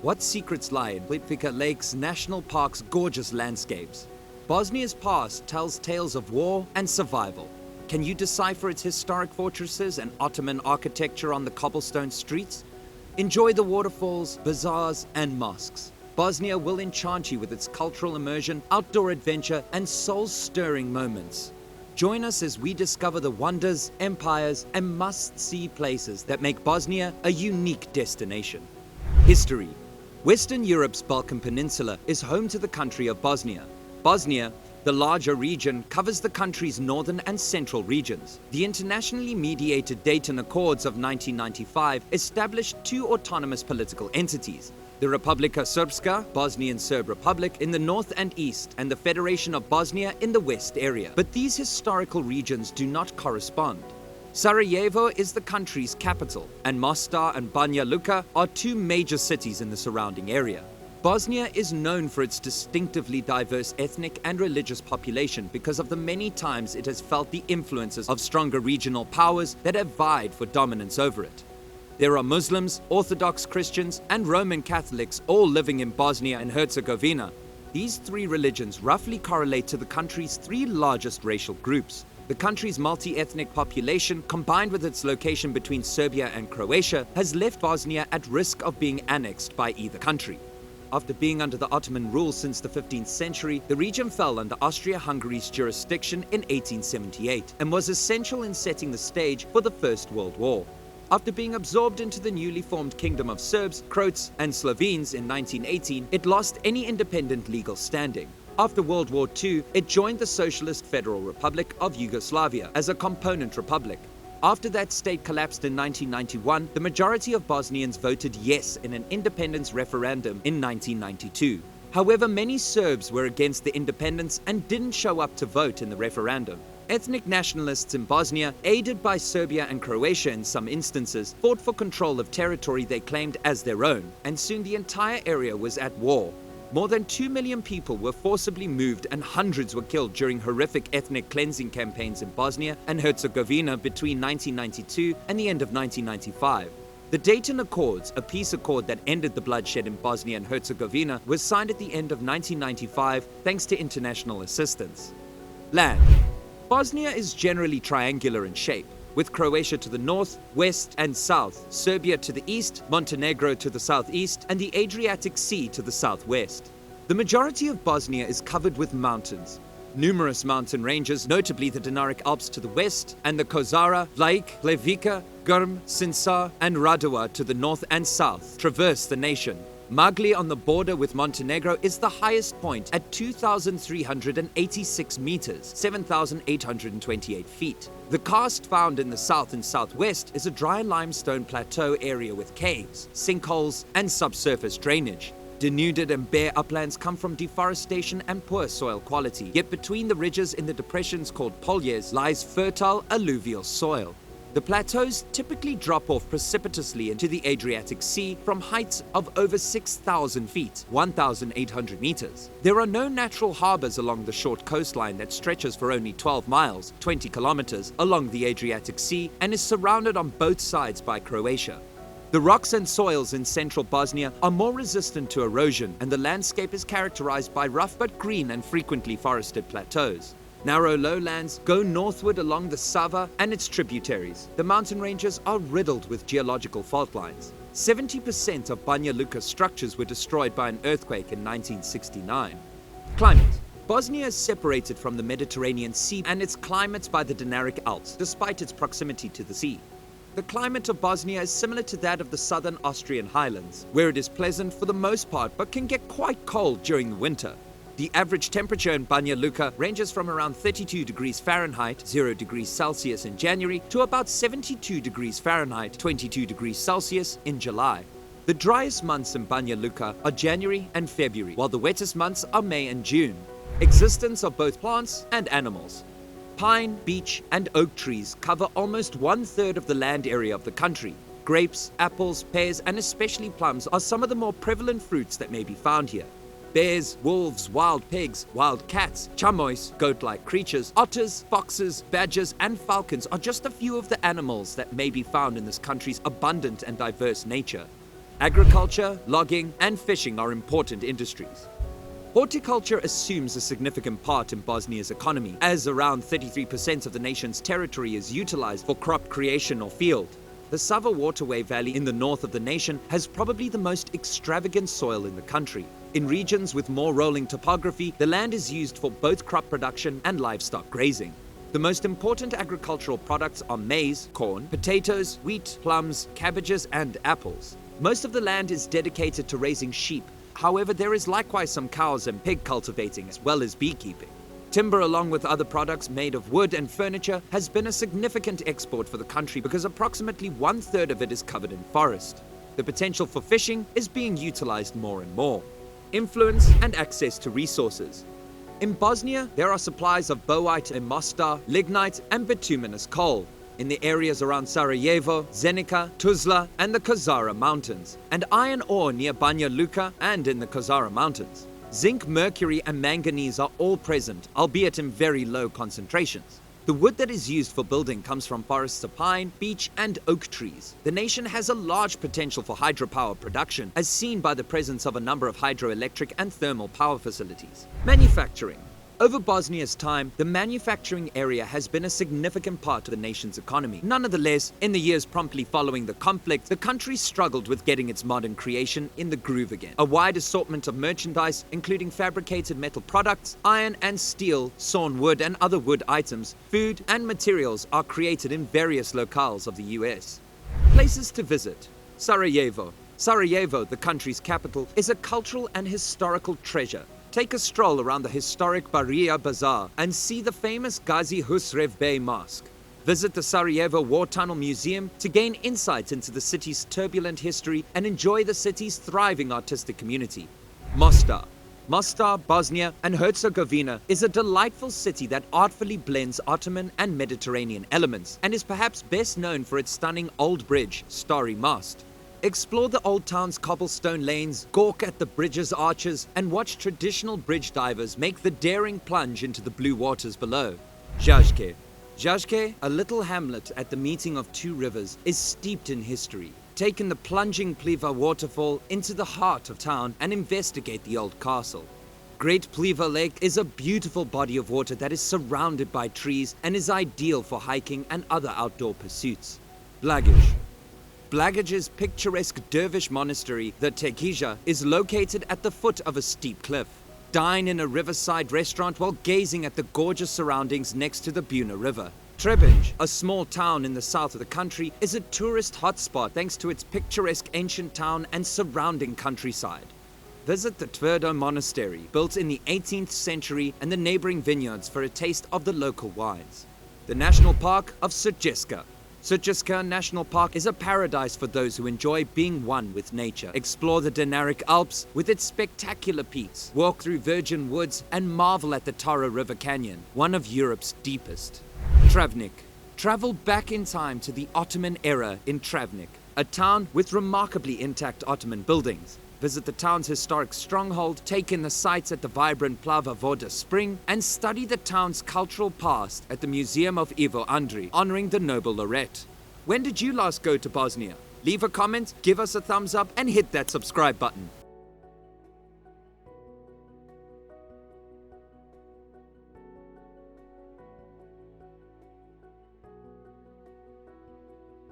What secrets lie in Plitvice Lakes National Park's gorgeous landscapes? Bosnia's past tells tales of war and survival. Can you decipher its historic fortresses and Ottoman architecture on the cobblestone streets? Enjoy the waterfalls, bazaars, and mosques. Bosnia will enchant you with its cultural immersion, outdoor adventure, and soul-stirring moments. Join us as we discover the wonders, empires, and must-see places that make Bosnia a unique destination. History. Western Europe's Balkan Peninsula is home to the country of Bosnia. Bosnia, the larger region, covers the country's northern and central regions. The internationally mediated Dayton Accords of 1995 established two autonomous political entities: the Republika Srpska, Bosnian Serb Republic, in the north and east, and the Federation of Bosnia in the west area. But these historical regions do not correspond. Sarajevo is the country's capital, and Mostar and Banja Luka are two major cities in the surrounding area. Bosnia is known for its distinctively diverse ethnic and religious population because of the many times it has felt the influences of stronger regional powers that have vied for dominance over it. There are Muslims, Orthodox Christians, and Roman Catholics all living in Bosnia and Herzegovina. These three religions roughly correlate to the country's three largest racial groups. The country's multi-ethnic population, combined with its location between Serbia and Croatia, has left Bosnia at risk of being annexed by either country. After being under the Ottoman rule since the 15th century, the region fell under Austria-Hungary's jurisdiction in 1878 and was essential in setting the stage for the First World War. After being absorbed into the newly formed Kingdom of Serbs, Croats, and Slovenes in 1918, it lost any independent legal standing. After World War II, it joined the Socialist Federal Republic of Yugoslavia as a component republic. After that state collapsed in 1991, the majority of Bosnians voted yes in an independence referendum in 1992. However, many Serbs were against the independence and didn't show up to vote in the referendum. Ethnic nationalists in Bosnia, aided by Serbia and Croatia in some instances, fought for control of territory they claimed as their own, and soon the entire area was at war. More than 2 million people were forcibly moved and hundreds were killed during horrific ethnic cleansing campaigns in Bosnia and Herzegovina between 1992 and the end of 1995. The Dayton Accords, a peace accord that ended the bloodshed in Bosnia and Herzegovina, was signed at the end of 1995 thanks to international assistance. Land. Bosnia is generally triangular in shape, with Croatia to the north, west, and south, Serbia to the east, Montenegro to the southeast, and the Adriatic Sea to the southwest. The majority of Bosnia is covered with mountains. Numerous mountain ranges, notably the Dinaric Alps to the west, and the Kozara, Vlaik, Levica, Grm, Sinsar, and Radova to the north and south, traverse the nation. Magli on the border with Montenegro is the highest point at 2,386 meters, 7,828 feet. The karst found in the south and southwest is a dry limestone plateau area with caves, sinkholes, and subsurface drainage. Denuded and bare uplands come from deforestation and poor soil quality, yet between the ridges in the depressions called polyes lies fertile alluvial soil. The plateaus typically drop off precipitously into the Adriatic Sea from heights of over 6,000 feet, 1,800 meters. There are no natural harbors along the short coastline that stretches for only 12 miles, 20 kilometers, along the Adriatic Sea and is surrounded on both sides by Croatia. The rocks and soils in central Bosnia are more resistant to erosion, and the landscape is characterized by rough but green and frequently forested plateaus. Narrow lowlands go northward along the Sava and its tributaries. The mountain ranges are riddled with geological fault lines. 70% of Banja Luka structures were destroyed by an earthquake in 1969. Climate. Bosnia is separated from the Mediterranean Sea and its climate by the Dinaric Alps, despite its proximity to the sea. The climate of Bosnia is similar to that of the southern Austrian highlands, where it is pleasant for the most part but can get quite cold during the winter. The average temperature in Banja Luka ranges from around 32 degrees Fahrenheit, 0 degrees Celsius in January, to about 72 degrees Fahrenheit, 22 degrees Celsius in July. The driest months in Banja Luka are January and February, while the wettest months are May and June. Existence of both plants and animals. Pine, beech, and oak trees cover almost 1/3 of the land area of the country. Grapes, apples, pears, and especially plums are some of the more prevalent fruits that may be found here. Bears, wolves, wild pigs, wild cats, chamois, goat-like creatures, otters, foxes, badgers, and falcons are just a few of the animals that may be found in this country's abundant and diverse nature. Agriculture, logging, and fishing are important industries. Horticulture assumes a significant part in Bosnia's economy, as around 33% of the nation's territory is utilized for crop creation or field. The Sava waterway valley in the north of the nation has probably the most extravagant soil in the country. In regions with more rolling topography, the land is used for both crop production and livestock grazing. The most important agricultural products are maize, corn, potatoes, wheat, plums, cabbages, and apples. Most of the land is dedicated to raising sheep. However, there is likewise some cows and pig cultivating as well as beekeeping. Timber, along with other products made of wood and furniture, has been a significant export for the country because approximately 1/3 of it is covered in forest. The potential for fishing is being utilized more and more. Influence and access to resources. In Bosnia, there are supplies of bowite in Mostar, lignite, and bituminous coal in the areas around Sarajevo, Zenica, Tuzla, and the Kozara Mountains, and iron ore near Banja Luka and in the Kozara Mountains. Zinc, mercury, and manganese are all present, albeit in very low concentrations. The wood that is used for building comes from forests of pine, beech, and oak trees. The nation has a large potential for hydropower production, as seen by the presence of a number of hydroelectric and thermal power facilities. Manufacturing. Over Bosnia's time, the manufacturing area has been a significant part of the nation's economy. Nonetheless, in the years promptly following the conflict, the country struggled with getting its modern creation in the groove again. A wide assortment of merchandise, including fabricated metal products, iron and steel, sawn wood and other wood items, food and materials are created in various locales of the US. Places to visit. Sarajevo. Sarajevo, the country's capital, is a cultural and historical treasure. Take a stroll around the historic Barija Bazaar and see the famous Gazi Husrev Bey Mosque. Visit the Sarajevo War Tunnel Museum to gain insight into the city's turbulent history and enjoy the city's thriving artistic community. Mostar. Mostar, Bosnia and Herzegovina is a delightful city that artfully blends Ottoman and Mediterranean elements and is perhaps best known for its stunning old bridge, Starry Mast. Explore the old town's cobblestone lanes, gawk at the bridge's arches, and watch traditional bridge divers make the daring plunge into the blue waters below. Zhajke. Zhajke, a little hamlet at the meeting of two rivers, is steeped in history. Take in the plunging Pliva waterfall into the heart of town and investigate the old castle. Great Plitvice Lake is a beautiful body of water that is surrounded by trees and is ideal for hiking and other outdoor pursuits. Blagish. Blagich's picturesque dervish monastery, the Tekija, is located at the foot of a steep cliff. Dine in a riverside restaurant while gazing at the gorgeous surroundings next to the Buna River. Trebinj, a small town in the south of the country, is a tourist hotspot thanks to its picturesque ancient town and surrounding countryside. Visit the Tvrdo Monastery, built in the 18th century, and the neighboring vineyards for a taste of the local wines. The National Park of Sutjeska. Sutjeska National Park is a paradise for those who enjoy being one with nature. Explore the Dinaric Alps with its spectacular peaks, walk through virgin woods, and marvel at the Tara River Canyon, one of Europe's deepest. Travnik. Travel back in time to the Ottoman era in Travnik, a town with remarkably intact Ottoman buildings. Visit the town's historic stronghold, take in the sights at the vibrant Plava Voda Spring, and study the town's cultural past at the Museum of Ivo Andrić, honoring the Nobel laureate. When did you last go to Bosnia? Leave a comment, give us a thumbs up, and hit that subscribe button.